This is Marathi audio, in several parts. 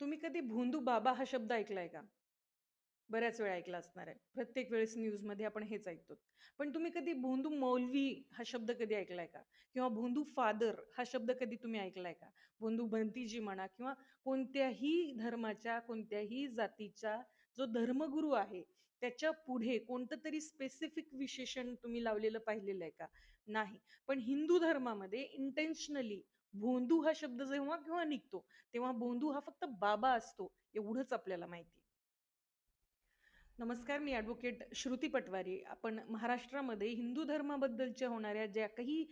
तुम्ही कधी भोंदू बाबा हा शब्द ऐकलाय का? बऱ्याच वेळा ऐकला असणार आहे. प्रत्येक वेळेस न्यूजमध्ये आपण हेच ऐकतो. पण तुम्ही कधी भोंदू मौलवी हा शब्द कधी ऐकलाय का? किंवा भोंदू फादर हा शब्द कधी तुम्ही ऐकलाय का? भोंदू भंतीजी म्हणा किंवा कोणत्याही धर्माच्या, कोणत्याही जातीचा जो धर्मगुरू आहे, त्याच्या पुढे कोणतं तरी स्पेसिफिक विशेषण तुम्ही लावलेलं पाहिलेलं आहे का? नाही. पण हिंदू धर्मामध्ये इंटेन्शनली भोंदू हा शब्द जेव्हा केव्हा निघतो, तेव्हा भोंदू हा फक्त बाबा असतो, एवढंच आपल्याला माहिती. नमस्कार, मी ॲडव्होकेट श्रुती पटवारी. आपण महाराष्ट्रामध्ये हिंदू धर्माबद्दलच्या होणाऱ्या ज्या काही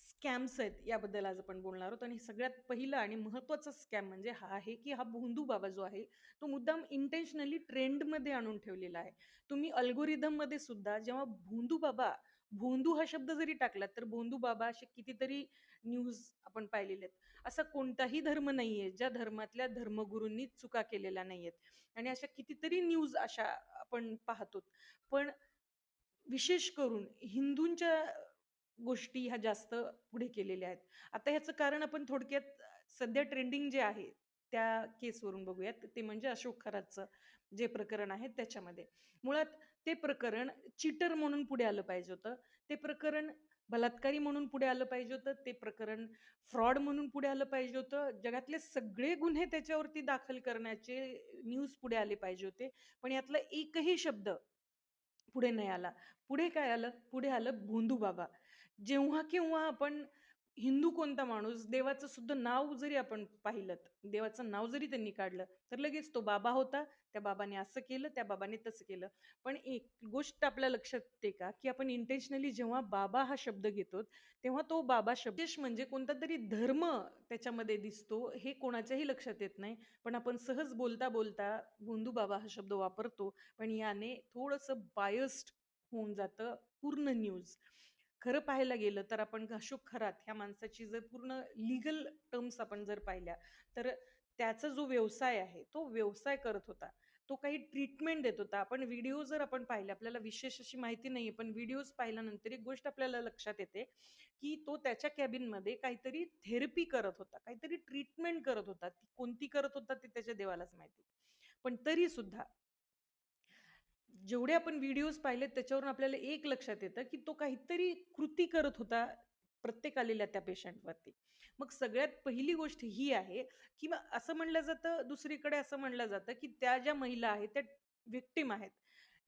स्कॅम्स आहेत, याबद्दल आज आपण बोलणार आहोत. आणि सगळ्यात पहिला आणि महत्त्वाचा स्कॅम म्हणजे हा आहे, की हा भोंदू बाबा जो आहे, तो मुद्दाम इंटेन्शनली ट्रेंडमध्ये आणून ठेवलेला आहे. तुम्ही अल्गोरिदममध्ये सुद्धा जेव्हा भोंदू बाबा, भोंदू हा शब्द जरी टाकलात, तर भोंदू बाबा असे कितीतरी न्यूज आपण पाहिलेले आहेत. असा कोणताही धर्म नाहीये, ज्या धर्मातल्या धर्मगुरूंनी चुका केलेल्या नाहीयेत. आणि अशा कितीतरी न्यूज अशा आपण पाहतो. पण विशेष करून हिंदूंच्या गोष्टी ह्या जास्त पुढे केलेल्या आहेत. आता ह्याचं कारण आपण थोडक्यात सध्या ट्रेंडिंग जे आहे, त्या केसवरून बघूयात. ते म्हणजे अशोक खरातचं जे प्रकरण आहे त्याच्यामध्ये. मुळात ते प्रकरण चीटर म्हणून पुढे आलं पाहिजे होतं. ते प्रकरण बलात्कारी म्हणून पुढे आलं पाहिजे होतं. ते प्रकरण फ्रॉड म्हणून पुढे आलं पाहिजे होतं. जगातले सगळे गुन्हे त्याच्यावरती दाखल करण्याचे न्यूज पुढे आले पाहिजे होते. पण यातला एकही शब्द पुढे नाही आला. पुढे काय आलं? पुढे आलं भोंदू बाबा. जेव्हा केव्हा आपण हिंदू कोणता माणूस देवाचं सुद्धा नाव जरी आपण पाहिलत, देवाचं नाव जरी त्यांनी काढलं, तर लगेच तो बाबा होता, त्या बाबाने असं केलं, त्या बाबाने तसं केलं. पण एक गोष्ट आपल्या लक्षात येते का, की आपण इंटेन्शनली जेव्हा बाबा हा शब्द घेतो, तेव्हा तो बाबा शब्द विशेष म्हणजे कोणता तरी धर्म त्याच्यामध्ये दिसतो, हे कोणाच्याही लक्षात येत नाही. पण आपण सहज बोलता बोलता भोंदू बाबा हा शब्द वापरतो. पण याने थोडंसं बायस्ड होऊन जातं पूर्ण न्यूज. खरं पाहायला गेलं तर आपण अशोक खरात ह्या माणसाची जर पूर्ण लीगल टर्म्स आपण जर पाहिल्या, तर त्याचा जो व्यवसाय आहे, तो व्यवसाय करत होता. तो काही ट्रीटमेंट देत होता. आपण व्हिडिओ जर आपण पाहिले, आपल्याला विशेष अशी माहिती नाहीये, पण व्हिडिओज पाहिल्यानंतर एक गोष्ट आपल्याला लक्षात येते, की तो त्याच्या कॅबिनमध्ये काहीतरी थेरपी करत होता, काहीतरी ट्रीटमेंट करत होता. ती कोणती करत होता ते त्याच्या देवालाच माहिती. पण तरी सुद्धा जेवढे आपण व्हिडिओज पाहिलेत त्याच्यावरून आपल्याला एक लक्षात येतं, की तो काहीतरी कृती करत होता प्रत्येक आलेल्या त्या पेशंटवरती. मग सगळ्यात पहिली गोष्ट ही आहे, की मग असं म्हणलं जातं, दुसरीकडे असं म्हणलं जातं, की त्या ज्या महिला आहेत त्या व्हिक्टिम आहेत.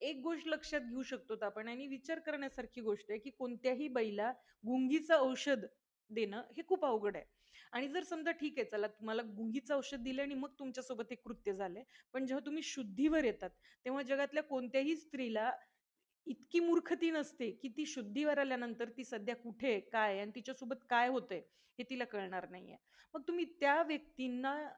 एक गोष्ट लक्षात घेऊ शकतो आपण आणि विचार करण्यासारखी गोष्ट आहे, की कोणत्याही बाईला गुंगीचं औषध देणं हे खूप अवघड आहे. आणि जर समजा ठीक आहे, चला तुम्हाला गुंगीचं औषध दिलं आणि मग तुमच्यासोबत हे कृत्य झालंय. पण जेव्हा तुम्ही शुद्धीवर येतात, तेव्हा जगातल्या कोणत्याही स्त्रीला इतकी मूर्खती नसते, की ती शुद्धीवर आल्यानंतर ती सध्या कुठे आहे, काय आहे आणि तिच्यासोबत काय होतंय हे तिला कळणार नाहीये. मग तुम्ही त्या व्यक्तींना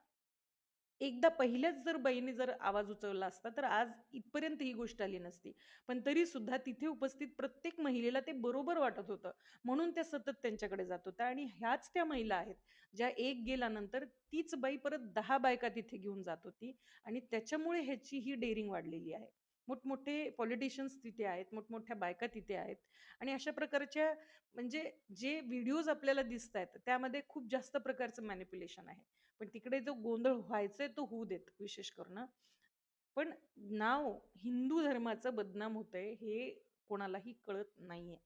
एकदा पहिल्याच जर बाईने जर आवाज उचलला असता, तर आज इथपर्यंत ही गोष्ट आली नसती. पण तरी सुद्धा तिथे उपस्थित प्रत्येक महिलेला ते बरोबर वाटत होतं. म्हणून त्या सतत त्यांच्याकडे जात होत्या आणि ह्याच त्या महिला आहेत, ज्या एक गेल्यानंतर तीच बाई परत 10 बायका तिथे घेऊन जात होती आणि त्याच्यामुळे ह्याची ही डेअरिंग वाढलेली आहे. मोठमोठे पॉलिटिशियन्स तिथे आहेत, मोठमोठ्या बायका तिथे आहेत आणि अशा प्रकारच्या म्हणजे जे व्हिडिओज आपल्याला दिसतायत, त्यामध्ये खूप जास्त प्रकारचं मॅनिप्युलेशन आहे. पण तिकडे जो गोंधळ व्हायचाय तो होऊ देत विशेष करून हां. पण नाव हिंदू धर्माचं बदनाम होतंय हे कोणालाही कळत नाहीये.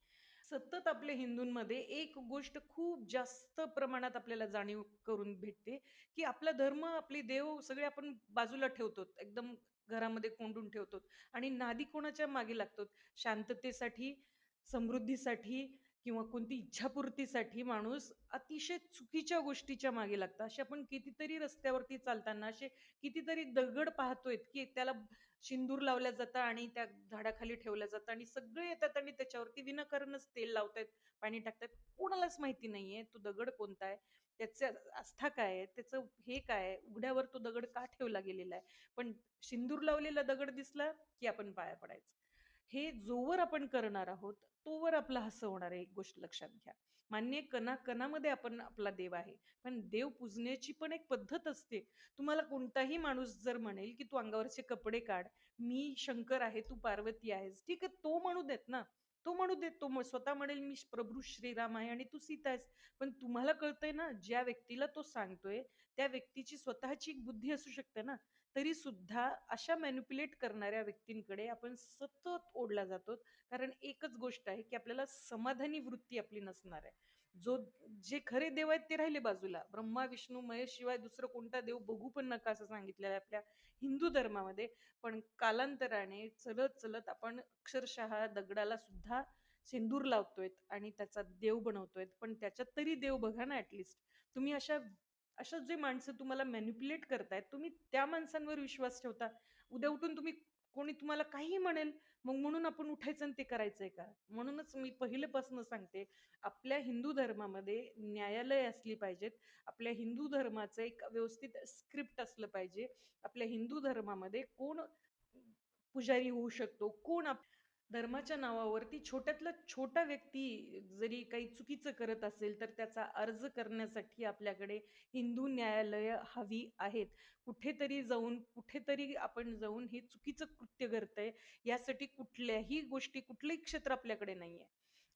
सतत आपल्या हिंदूंमध्ये एक गोष्ट खूप जास्त प्रमाणात आपल्याला जाणीव करून भेटते, की आपला धर्म, आपले देव सगळे आपण बाजूला ठेवतो. एकदम घरामध्ये कोंडून ठेवतो आणि नादी कोणाच्या मागे लागतो? शांततेसाठी, समृद्धीसाठी किंवा कोणती इच्छापूर्तीसाठी माणूस अतिशय चुकीच्या गोष्टीच्या मागे लागतं. असे आपण कितीतरी रस्त्यावरती चालताना असे कितीतरी दगड पाहतोय, की त्याला सिंदूर लावल्या जातं आणि त्या झाडाखाली ठेवलं जातं आणि सगळे येतात आणि त्याच्यावरती विनाकारणच तेल लावतायत, पाणी टाकतायत. कोणालाच माहिती नाहीये तो दगड कोणता आहे, त्याचं आस्था काय आहे, त्याचं हे काय आहे, उघड्यावर तो दगड का ठेवला गेलेला आहे. पण सिंदूर लावलेला दगड दिसला, की आपण पाया पडायचं. हे जोवर आपण करणार आहोत, तोवर आपलं हसं होणार आहे, एक गोष्ट लक्षात घ्या. मान्य आहे, कणाकणामध्ये आपण आपला देव आहे. पण देव पूजण्याची पण एक पद्धत असते. तुम्हाला कोणताही माणूस जर म्हणेल, की "तू अंगावरचे कपडे काढ, मी शंकर आहे, तू पार्वती आहेस." ठीक आहे, तो म्हणू देत ना. तो म्हणू दे, तो स्वतः म्हणेल मी प्रभू श्रीराम आहे आणि तू सीता आहेस. पण तुम्हाला कळतंय ना, ज्या व्यक्तीला तो सांगतोय, त्या व्यक्तीची स्वतःची एक बुद्धी असू शकते ना. तरी सुद्धा अशा मॅनिप्युलेट करणाऱ्या व्यक्तींकडे आपण सतत ओढला जातो. कारण एकच गोष्ट आहे, की आपल्याला समाधानी वृत्ती आपली नसणार आहे. जो जे खरे देव आहेत ते राहिले बाजूला. ब्रह्मा, विष्णू, महेश शिवाय दुसरं कोणता देव बघू पण नका असं सांगितलेलं आहे आपल्या हिंदू धर्मामध्ये. पण कालांतराने चलत आपण अक्षरशः दगडाला सुद्धा सिंदूर लावतोय आणि त्याचा देव बनवतोय. पण त्याच्यात तरी देव बघा ना ऍटलिस्ट. तुम्ही अशा अशा जे माणसं तुम्हाला मॅनिप्युलेट करतायत, तुम्ही त्या माणसांवर विश्वास ठेवता. उद्या उठून तुम्ही कोणी तुम्हाला काहीही म्हणेल, मग म्हणून आपण उठायचं आणि ते करायचंय का? म्हणूनच मी पहिलेपासून सांगते, आपल्या हिंदू धर्मामध्ये न्यायालय असली पाहिजेत. आपल्या हिंदू धर्माचं एक व्यवस्थित स्क्रिप्ट असलं पाहिजे. आपल्या हिंदू धर्मामध्ये कोण पुजारी होऊ शकतो, कोण धर्माच्या नावावरती छोट्यातला छोटा व्यक्ती जरी काही चुकीचं करत असेल तर त्याचा अर्ज करण्यासाठी आपल्याकडे हिंदू न्यायालय हवी आहेत. कुठेतरी आपण जाऊन हे चुकीचं कृत्य करतंय यासाठी कुठल्याही गोष्टी, कुठलंही क्षेत्र आपल्याकडे नाहीये.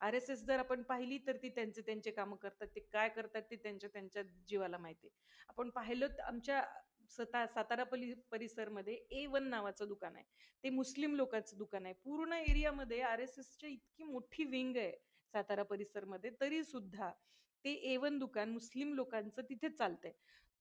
RSS जर आपण पाहिली तर ती त्यांचे त्यांचे कामं करतात. ते काय करतात ते त्यांच्या त्यांच्या जीवाला माहिती. आपण पाहिलं तर आमच्या सातारा परिसरमध्ये A1 नावाचं दुकान आहे. ते मुस्लिम लोकांचं दुकान आहे. पूर्ण एरियामध्ये RSSची इतकी मोठी विंग आहे सातारा परिसरमध्ये, तरी सुद्धा ते A1 दुकान मुस्लिम लोकांचं तिथे चालतंय.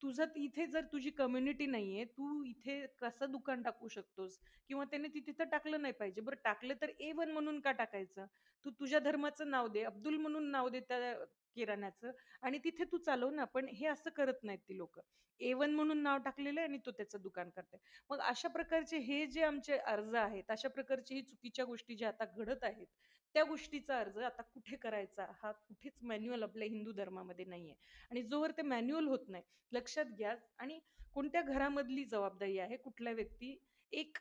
तुझं इथे जर तुझी कम्युनिटी नाहीये, तू इथे कसं दुकान टाकू शकतोस? किंवा त्याने तिथे तर टाकलं नाही पाहिजे. बरं टाकलं तर A1 म्हणून का टाकायचं? तू तुझ्या धर्माचं नाव दे, अब्दुल म्हणून नाव दे त्या किराण्याचं आणि तिथे तू चालव ना. पण हे असं करत नाहीत ती लोकं. A1 म्हणून नाव टाकलेलं आहे आणि तो त्याचं दुकान करतोय. मग अशा प्रकारचे हे जे आमचे अर्ज आहेत, अशा प्रकारची ही चुकीच्या गोष्टी ज्या आता घडत आहेत, त्या गोष्टीचा अर्ज आता कुठे करायचा हा कुठेच मॅन्युअल आपल्या हिंदू धर्मामध्ये नाहीये. आणि जोवर ते मॅन्युअल होत नाही, लक्षात घ्या. आणि कोणत्या घरामधली जबाबदारी आहे, कुठल्या व्यक्ती एक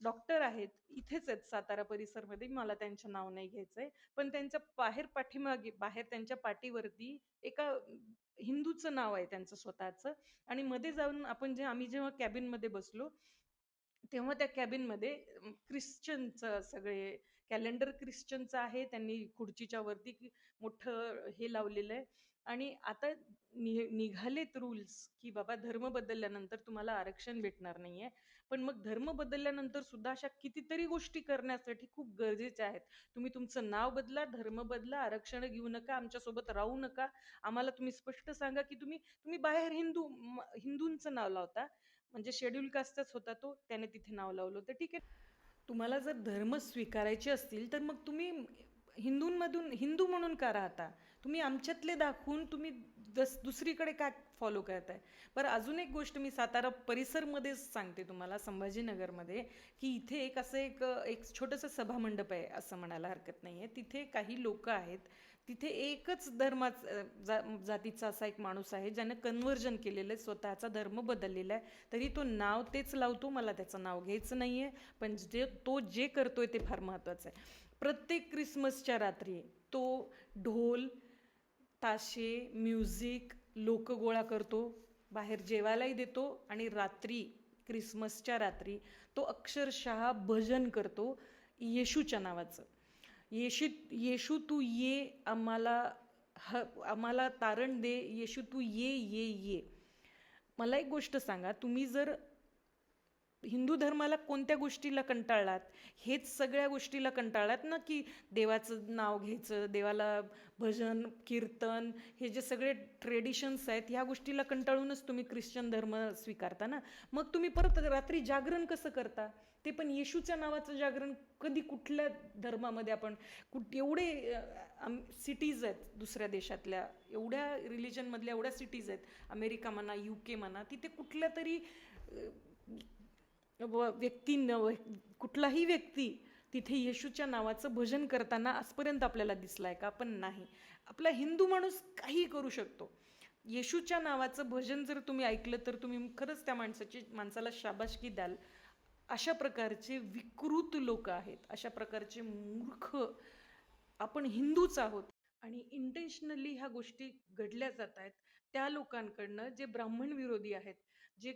डॉक्टर आहेत, इथेच आहेत सातारा परिसरमध्ये, मला त्यांचं नाव नाही घ्यायचंय. पण त्यांच्या पाठीमागे बाहेर त्यांच्या पाठीवरती एका हिंदूचं नाव आहे त्यांचं स्वतःचं. आणि मध्ये जाऊन आम्ही जेव्हा कॅबिनमध्ये बसलो, तेव्हा त्या कॅबिनमध्ये ख्रिश्चनचं सगळे कॅलेंडर ख्रिश्चनचं आहे. त्यांनी खुर्चीच्या वरती मोठं हे लावलेलं आहे. आणि आता निघालेत रूल्स, की बाबा धर्म बदलल्यानंतर तुम्हाला आरक्षण भेटणार नाहीये. पण मग धर्म बदलल्यानंतर सुद्धा अशा कितीतरी गोष्टी करण्यासाठी खूप गरजेच्या आहेत. तुम्ही तुमचं नाव बदला, धर्म बदला, आरक्षण घेऊ नका, आमच्यासोबत राहू नका. आम्हाला तुम्ही स्पष्ट सांगा, की तुम्ही तुम्ही बाहेर हिंदूंचं नाव लावता. म्हणजे शेड्यूल कास्टच होता तो, त्याने तिथे नाव लावलं होतं. ठीक आहे. तुम्हाला जर धर्म स्वीकारायचे असतील तर मग तुम्ही हिंदूंमधून हिंदू म्हणून का राहता? तुम्ही आमच्यातले दाखवून तुम्ही दुसरीकडे काय फॉलो करताय? बरं, अजून एक गोष्ट मी सातारा परिसरमध्येच सांगते तुम्हाला, संभाजीनगरमध्ये, की इथे एक असं एक एक छोटंसं सभामंडप आहे असं म्हणायला हरकत नाही आहे. तिथे काही लोक आहेत, तिथे एकच जातीचा असा एक माणूस आहे ज्यानं कन्व्हर्जन केलेलं आहे, स्वतःचा धर्म बदललेला आहे. तरी तो नाव तेच लावतो, मला त्याचं नाव घ्यायचं नाही आहे. पण तो जे करतोय ते फार महत्त्वाचं आहे. प्रत्येक क्रिसमसच्या रात्री तो ढोल, ताशे, म्युझिक, लोक गोळा करतो, बाहेर जेवायलाही देतो आणि रात्री, क्रिसमसच्या रात्री तो अक्षरशः भजन करतो येशूच्या नावाचं. येशू तू ये, आम्हाला तारण दे, येशू तू ये. मला एक गोष्ट सांगा, तुम्ही जर हिंदू धर्माला कोणत्या गोष्टीला कंटाळलात? हेच सगळ्या गोष्टीला कंटाळलात ना, की देवाचं नाव घ्यायचं, देवाला भजन, कीर्तन, हे जे सगळे ट्रेडिशन्स आहेत, ह्या गोष्टीला कंटाळूनच तुम्ही ख्रिश्चन धर्म स्वीकारता ना. मग तुम्ही परत रात्री जागरण कसं करता? ते पण येशूच्या नावाचं जागरण. कधी कुठल्या धर्मामध्ये आपण एवढे सिटीज आहेत दुसऱ्या देशातल्या, एवढ्या रिलिजनमधल्या एवढ्या सिटीज आहेत, अमेरिका म्हणा, UK म्हणा, तिथे कुठल्या तरी कुठलाही व्यक्ती तिथे येशूच्या नावाचं भजन करताना आजपर्यंत आपल्याला दिसलाय का? पण नाही. आपला हिंदू माणूस काही करू शकतो. येशूच्या नावाचं भजन जर तुम्ही ऐकलं तर तुम्ही खरंच त्या माणसाला शाबासकी द्याल. अशा प्रकारचे विकृत लोक आहेत, अशा प्रकारचे मूर्ख आपण हिंदूच आहोत. आणि इंटेन्शनली ह्या गोष्टी घडल्या जात आहेत त्या लोकांकडनं, जे ब्राह्मण विरोधी आहेत, जे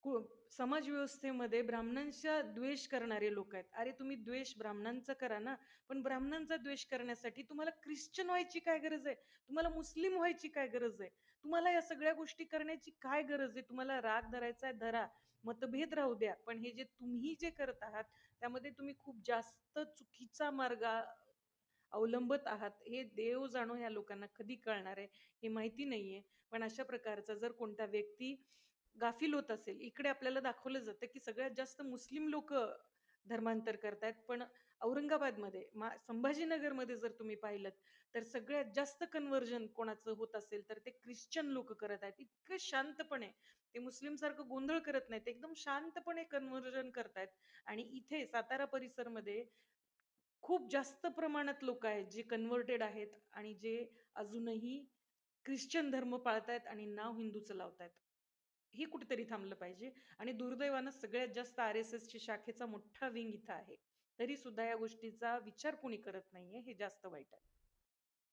कु समाज व्यवस्थेमध्ये ब्राह्मणांचा द्वेष करणारे लोक आहेत. अरे तुम्ही द्वेष ब्राह्मणांचा करा ना, पण ब्राह्मणांचा द्वेष करण्यासाठी तुम्हाला ख्रिश्चन व्हायची काय गरज आहे? तुम्हाला मुस्लिम व्हायची काय गरज आहे? तुम्हाला या सगळ्या गोष्टी करण्याची काय गरज आहे? तुम्हाला राग धरायचा आहे धरा, मतभेद राहू द्या. पण हे जे तुम्ही जे करत आहात, त्यामध्ये तुम्ही खूप जास्त चुकीचा मार्ग अवलंबत आहात. हे देव जाणो ह्या लोकांना कधी कळणार आहे, हे माहिती नाहीये. पण अशा प्रकारचा जर कोणता व्यक्ती गाफील होत असेल, इकडे आपल्याला दाखवलं जातं, की सगळ्यात जास्त मुस्लिम लोकं धर्मांतर करतायत. पण औरंगाबादमध्ये, संभाजीनगरमध्ये जर तुम्ही पाहिलत, तर सगळ्यात जास्त कन्व्हर्जन कोणाचं होत असेल, तर ते ख्रिश्चन लोकं करत आहेत. इतकं शांतपणे, ते मुस्लिमसारखं गोंधळ करत नाहीत. एकदम शांतपणे कन्व्हर्जन करतायत. आणि इथे सातारा परिसरमध्ये खूप जास्त प्रमाणात लोकं आहेत, जे कन्व्हर्टेड आहेत आणि जे अजूनही ख्रिश्चन धर्म पाळतायत आणि नाव हिंदूचं लावतायत. हे कुठेतरी थांबलं पाहिजे आणि दुर्दैवानं सगळ्यात जास्त आर-एस-एसच्या शाखेचा मोठा विंग इथं आहे. तरी सुद्धा या गोष्टीचा विचार कोणी करत नाहीये, हे जास्त वाईट आहे.